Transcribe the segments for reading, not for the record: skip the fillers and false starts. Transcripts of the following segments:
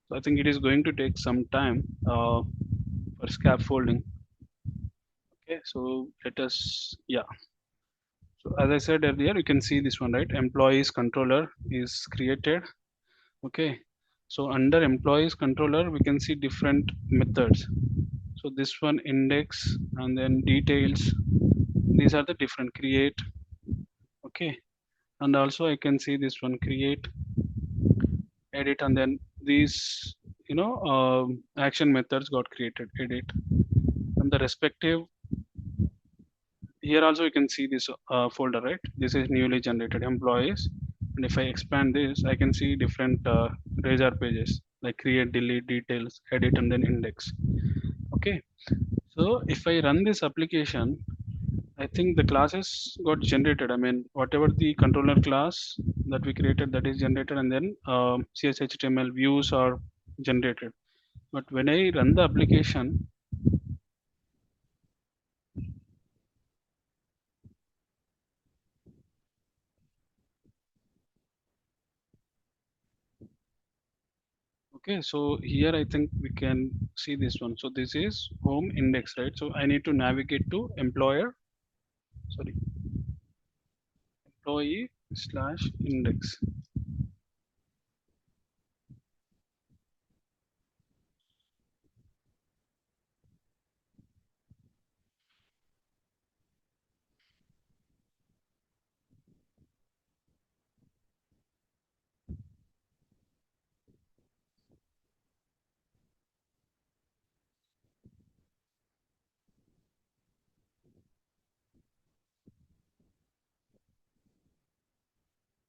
So I think it is going to take some time for scaffolding. Okay, so let us, yeah. So as I said earlier, you can see this one, right? Employees controller is created. Okay, so under employees controller, we can see different methods. So this one index and then details. These are the different create. Okay, and also I can see this one create, edit, and then these action methods got created, edit, and the respective. Here also you can see this folder, right? This is newly generated employees, and if I expand this, I can see different razor pages like create, delete, details, edit, and then index. Okay, so if I run this application, I think the classes got generated. I mean, whatever the controller class that we created, that is generated, and then CSHTML views are generated. But when I run the application, okay, so here I think we can see this one. So this is home index, right? So I need to navigate to employer, sorry, employee slash index.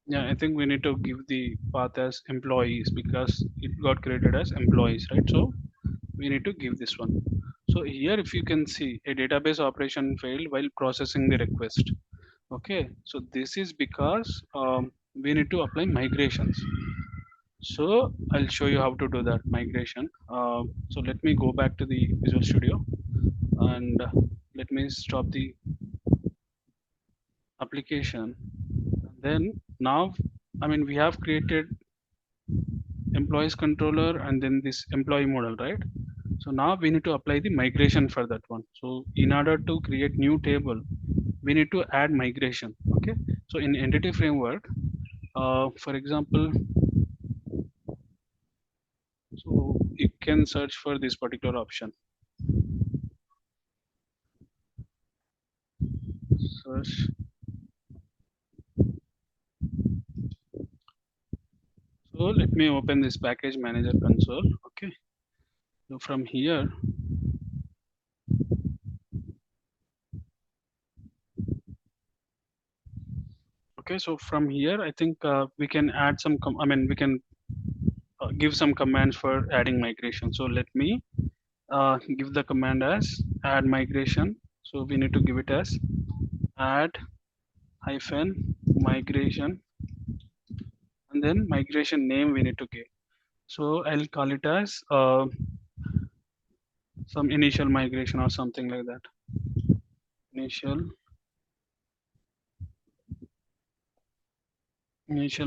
Yeah, I think we need to give the path as employees because it got created as employees, right? So we need to give this one. So here, if you can see, a database operation failed while processing the request. Okay, so this is because we need to apply migrations. So I'll show you how to do that migration. So let me go back to the Visual Studio and let me stop the application. Then now, I mean, we have created employees controller and then this employee model, right? So now we need to apply the migration for that one. So in order to create new table, we need to add migration. Okay, so in entity framework, for example, so you can search for this particular option. Search. So let me open this package manager console. Okay, so from here, okay, so from here I think we can add some I mean we can give some commands for adding migration. So let me give the command as add migration. So we need to give it as add hyphen migration, and then migration name we need to give. So I'll call it as some initial migration or something like that. Initial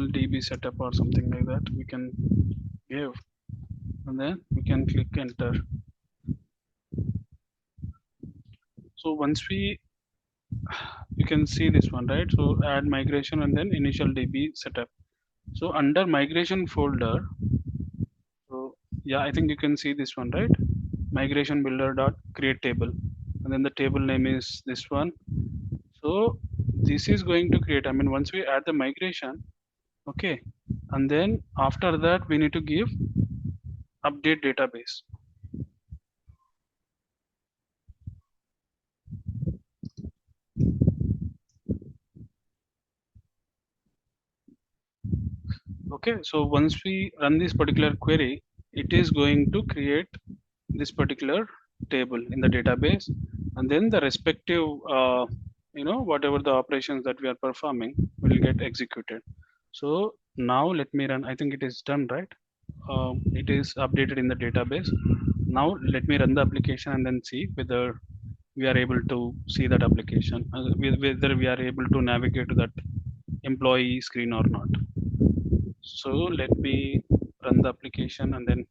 DB setup or something like that we can give, and then we can click enter. So once we, you can see this one, right? So add migration and then initial DB setup. So under migration folder, so yeah, I think you can see this one, right? Migration builder dot create table, and then the table name is this one. So this is going to create, I mean, once we add the migration, okay, and then after that we need to give update database. Okay, so once we run this particular query, it is going to create this particular table in the database, and then the respective whatever the operations that we are performing will get executed. So now let me run. I think it is done, right? It is updated in the database. Now let me run the application and then see whether we are able to see that application, whether we are able to navigate to that employee screen or not. So let me run the application, and then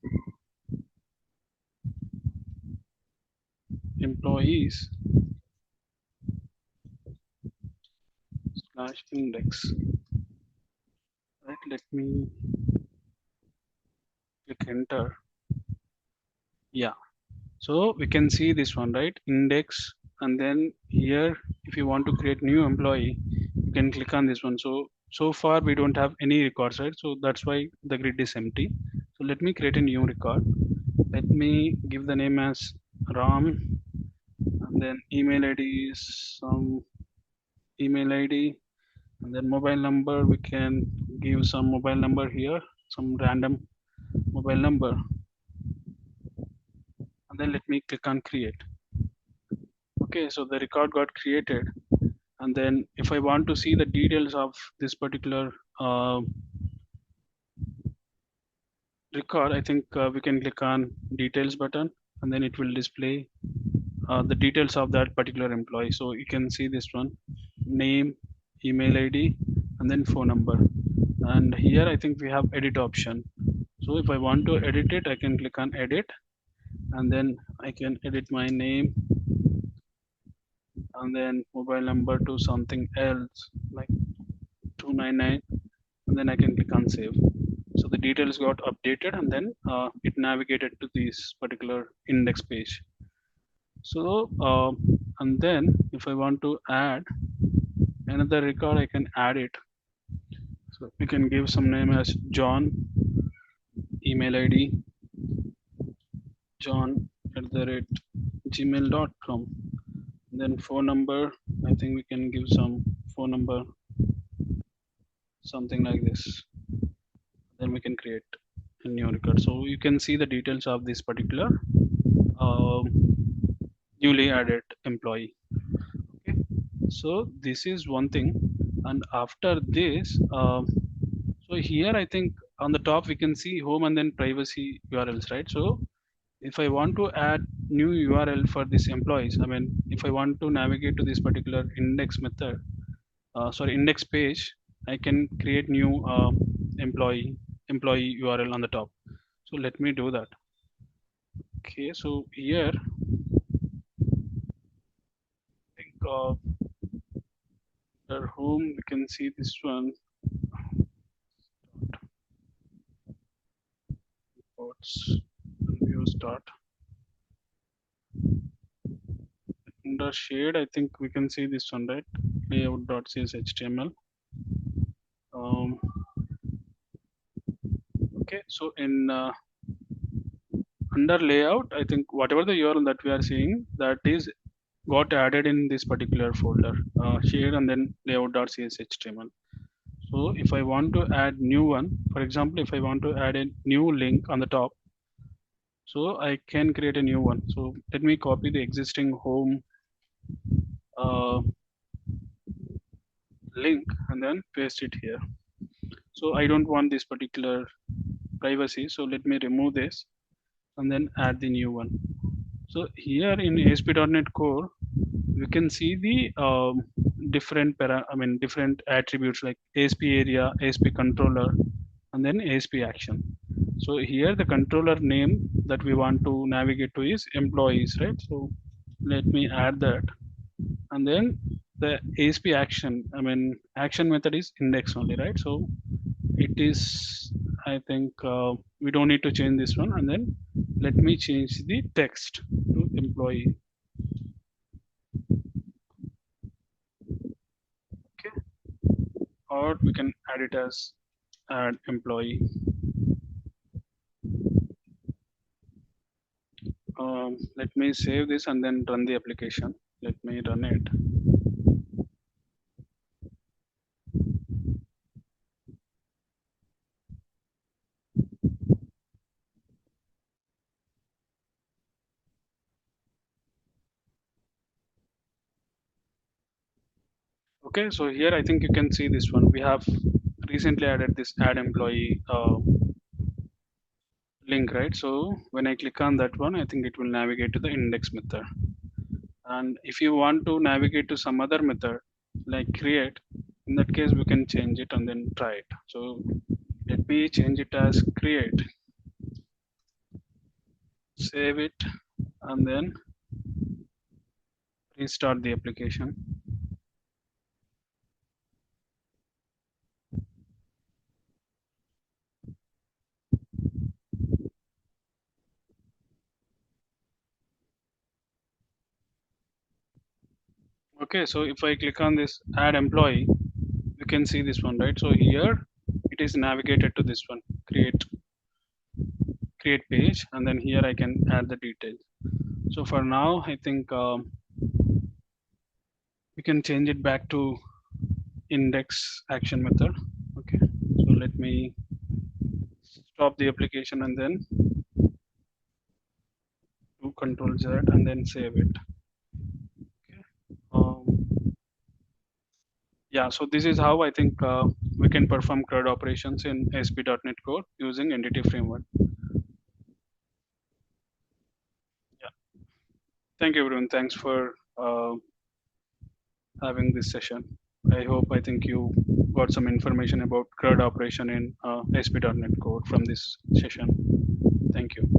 employees slash index. Right, let me click enter. Yeah, so we can see this one, right? Index, and then here, if you want to create new employee, you can click on this one. So far we don't have any records, right? So that's why the grid is empty. So let me create a new record. Let me give the name as Ram, and then email ID is some email ID, and then mobile number. We can give some mobile number here, some random mobile number, and then let me click on create. Okay, so the record got created, and then if I want to see the details of this particular uh, record, I think we can click on details button, and then it will display the details of that particular employee. So you can see this one: name, email ID, and then phone number. And here I think we have edit option. So if I want to edit it, I can click on edit, and then I can edit my name and then mobile number to something else like 299, and then I can click on save. So the details got updated, and then it navigated to this particular index page. So and then if I want to add another record, I can add it. So we can give some name as John, email ID John @gmail.com. Then phone number, I think we can give some phone number, something like this. Then we can create a new record. So you can see the details of this particular um, newly added employee. Okay, so this is one thing, and after this, so here I think on the top we can see home and then privacy URLs, right? So if I want to add new URL for this employees, I mean, if I want to navigate to this particular index method, sorry, index page, I can create new employee URL on the top. So let me do that. Okay, so here I think under home we can see this one, reports and view start. Under shade, I think we can see this one, right? Layout.cshtml. Um, okay, so in under layout, I think whatever the URL that we are seeing, that is got added in this particular folder, shade and then layout.cshtml. So if I want to add new one, for example, if I want to add a new link on the top, so I can create a new one. So let me copy the existing home uh, link and then paste it here. So I don't want this particular privacy. So let me remove this and then add the new one. So here in ASP.NET Core, we can see the different attributes like ASP area, ASP controller, and then ASP action. So here the controller name that we want to navigate to is employees, right? So let me add that, and then the ASP action, I mean action method is index only, right? So it is, I think we don't need to change this one, and then let me change the text to employee. Okay, or we can add it as add employee. Let me save this and then run the application. Let me run it. Okay, so here I think you can see this one. We have recently added this add employee link, right? So when I click on that one, I think it will navigate to the index method. And if you want to navigate to some other method like create, in that case we can change it and then try it. So Let me change it as create, save it, and then restart the application. Okay, so if I click on this add employee, you can see this one, right? So here it is navigated to this one, create page, and then here I can add the details. So for now, I think we can change it back to index action method. Okay, so let me stop the application and then do Control Z and then save it. Okay. Yeah, so this is how I think we can perform CRUD operations in ASP.NET Core using Entity Framework. Yeah, thank you everyone. Thanks for having this session. I think you got some information about CRUD operation in ASP.NET Core from this session. Thank you.